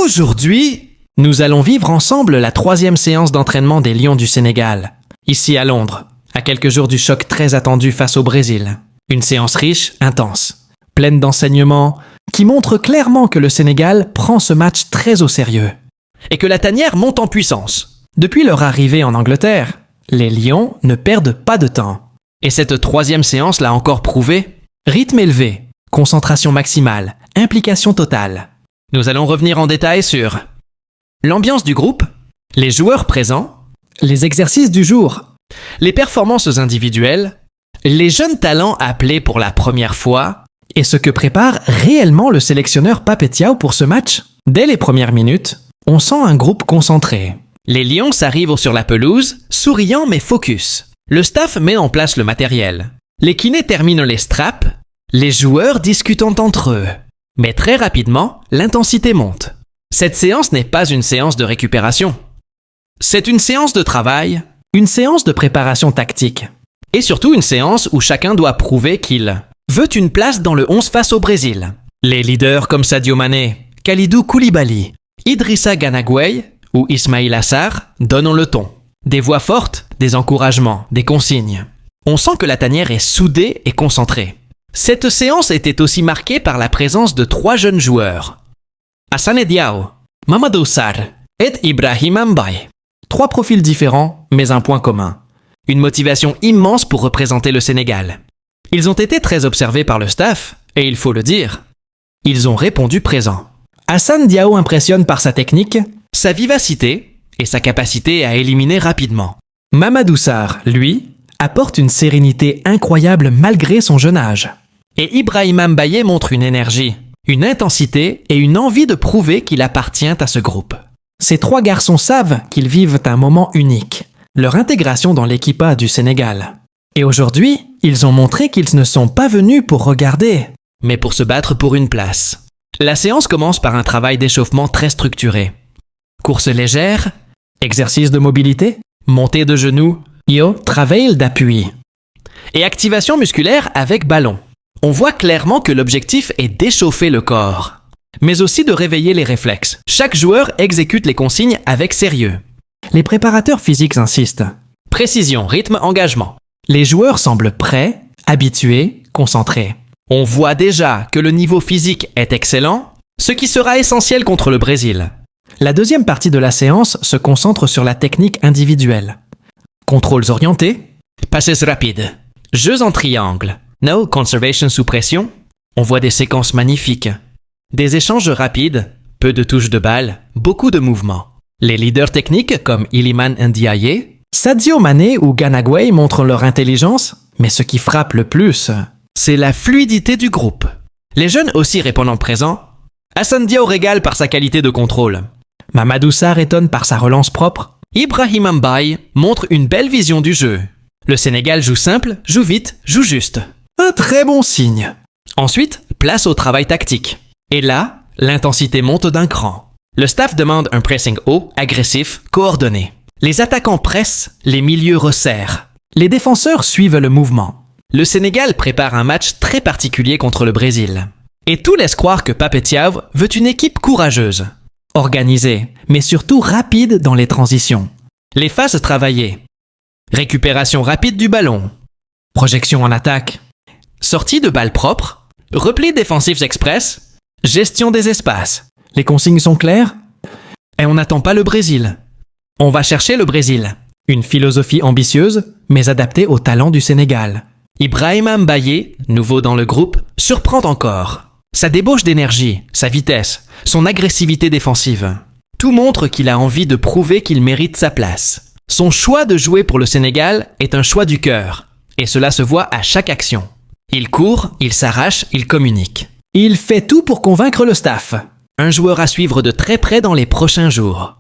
Aujourd'hui, nous allons vivre ensemble la 3e séance d'entraînement des Lions du Sénégal, ici à Londres, à quelques jours du choc très attendu face au Brésil. Une séance riche, intense, pleine d'enseignements qui montrent clairement que le Sénégal prend ce match très au sérieux et que la tanière monte en puissance. Depuis leur arrivée en Angleterre, les Lions ne perdent pas de temps. Et cette 3e séance l'a encore prouvé. Rythme élevé, concentration maximale, implication totale. Nous allons revenir en détail sur l'ambiance du groupe, les joueurs présents, les exercices du jour, les performances individuelles, les jeunes talents appelés pour la première fois et ce que prépare réellement le sélectionneur Pape Thiaw pour ce match. Dès les premières minutes, on sent un groupe concentré. Les Lions arrivent sur la pelouse, souriants mais focus. Le staff met en place le matériel. Les kinés terminent les straps, les joueurs discutant entre eux. Mais très rapidement, l'intensité monte. Cette séance n'est pas une séance de récupération. C'est une séance de travail, une séance de préparation tactique. Et surtout une séance où chacun doit prouver qu'il veut une place dans le 11 face au Brésil. Les leaders comme Sadio Mané, Kalidou Koulibaly, Idrissa Gana Gueye ou Ismaïla Sarr donnent le ton. Des voix fortes, des encouragements, des consignes. On sent que la tanière est soudée et concentrée. Cette séance était aussi marquée par la présence de 3 jeunes joueurs. Assane Diao, Mamadou Sarr et Ibrahima Mbaye. 3 profils différents, mais un point commun. Une motivation immense pour représenter le Sénégal. Ils ont été très observés par le staff, et il faut le dire, ils ont répondu présent. Assane Diao impressionne par sa technique, sa vivacité et sa capacité à éliminer rapidement. Mamadou Sarr, lui, apporte une sérénité incroyable malgré son jeune âge. Et Ibrahima Mbaye montre une énergie, une intensité et une envie de prouver qu'il appartient à ce groupe. Ces 3 garçons savent qu'ils vivent un moment unique, leur intégration dans l'équipe A du Sénégal. Et aujourd'hui, ils ont montré qu'ils ne sont pas venus pour regarder, mais pour se battre pour une place. La séance commence par un travail d'échauffement très structuré. Course légère, exercice de mobilité, montée de genoux, travail d'appui. Et activation musculaire avec ballon. On voit clairement que l'objectif est d'échauffer le corps, mais aussi de réveiller les réflexes. Chaque joueur exécute les consignes avec sérieux. Les préparateurs physiques insistent. Précision, rythme, engagement. Les joueurs semblent prêts, habitués, concentrés. On voit déjà que le niveau physique est excellent, ce qui sera essentiel contre le Brésil. La deuxième partie de la séance se concentre sur la technique individuelle. Contrôles orientés, passes rapides, jeux en triangle, no conservation sous pression. On voit des séquences magnifiques. Des échanges rapides, peu de touches de balle, beaucoup de mouvements. Les leaders techniques comme Iliman Ndiaye, Sadio Mané ou Gana Gueye montrent leur intelligence, mais ce qui frappe le plus, c'est la fluidité du groupe. Les jeunes aussi répondant présent. Assane Diao régale par sa qualité de contrôle. Mamadou Sarr étonne par sa relance propre. Ibrahima Mbaye montre une belle vision du jeu. Le Sénégal joue simple, joue vite, joue juste. Un très bon signe. Ensuite, place au travail tactique. Et là, l'intensité monte d'un cran. Le staff demande un pressing haut, agressif, coordonné. Les attaquants pressent, les milieux resserrent. Les défenseurs suivent le mouvement. Le Sénégal prépare un match très particulier contre le Brésil. Et tout laisse croire que Pape Thiaw veut une équipe courageuse, organisée, mais surtout rapide dans les transitions. Les phases travaillées. Récupération rapide du ballon. Projection en attaque. Sortie de balles propres. Replis défensifs express. Gestion des espaces. Les consignes sont claires. Et on n'attend pas le Brésil. On va chercher le Brésil. Une philosophie ambitieuse, mais adaptée au talent du Sénégal. Ibrahima Mbaye, nouveau dans le groupe, surprend encore. Sa débauche d'énergie, sa vitesse, son agressivité défensive. Tout montre qu'il a envie de prouver qu'il mérite sa place. Son choix de jouer pour le Sénégal est un choix du cœur. Et cela se voit à chaque action. Il court, il s'arrache, il communique. Il fait tout pour convaincre le staff. Un joueur à suivre de très près dans les prochains jours.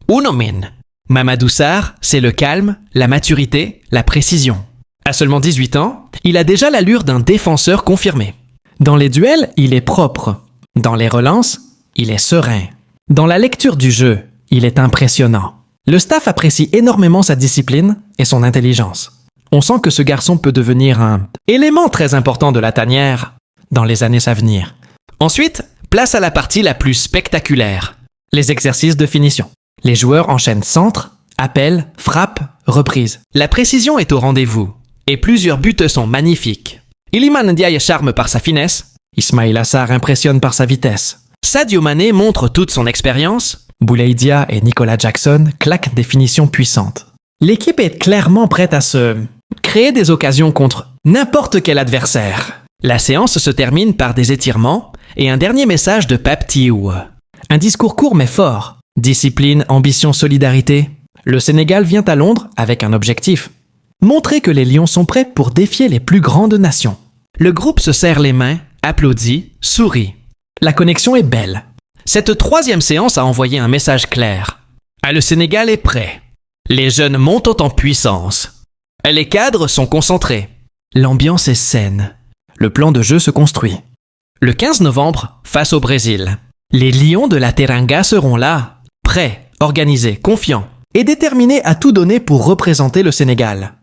Unomin. Mamadou Sarr, c'est le calme, la maturité, la précision. À seulement 18 ans, il a déjà l'allure d'un défenseur confirmé. Dans les duels, il est propre. Dans les relances, il est serein. Dans la lecture du jeu, il est impressionnant. Le staff apprécie énormément sa discipline et son intelligence. On sent que ce garçon peut devenir un élément très important de la tanière dans les années à venir. Ensuite, place à la partie la plus spectaculaire, Les exercices de finition. Les joueurs enchaînent centre, appel, frappe, reprise. La précision est au rendez-vous et plusieurs buts sont magnifiques. Iliman Ndiaye charme par sa finesse, Ismaïla Sarr impressionne par sa vitesse. Sadio Mané montre toute son expérience, Boulaye Dia et Nicolas Jackson claquent des finitions puissantes. L'équipe est clairement prête à se créer des occasions contre n'importe quel adversaire. La séance se termine par des étirements et un dernier message de Pape Thiaw. Un discours court mais fort. Discipline, ambition, solidarité. Le Sénégal vient à Londres avec un objectif. Montrer que les Lions sont prêts pour défier les plus grandes nations. Le groupe se serre les mains, applaudit, sourit. La connexion est belle. Cette troisième séance a envoyé un message clair. Le Sénégal est prêt. Les jeunes montent en puissance. Les cadres sont concentrés. L'ambiance est saine. Le plan de jeu se construit. Le 15 novembre, face au Brésil, les Lions de la Teranga seront là, prêts, organisés, confiants et déterminés à tout donner pour représenter le Sénégal.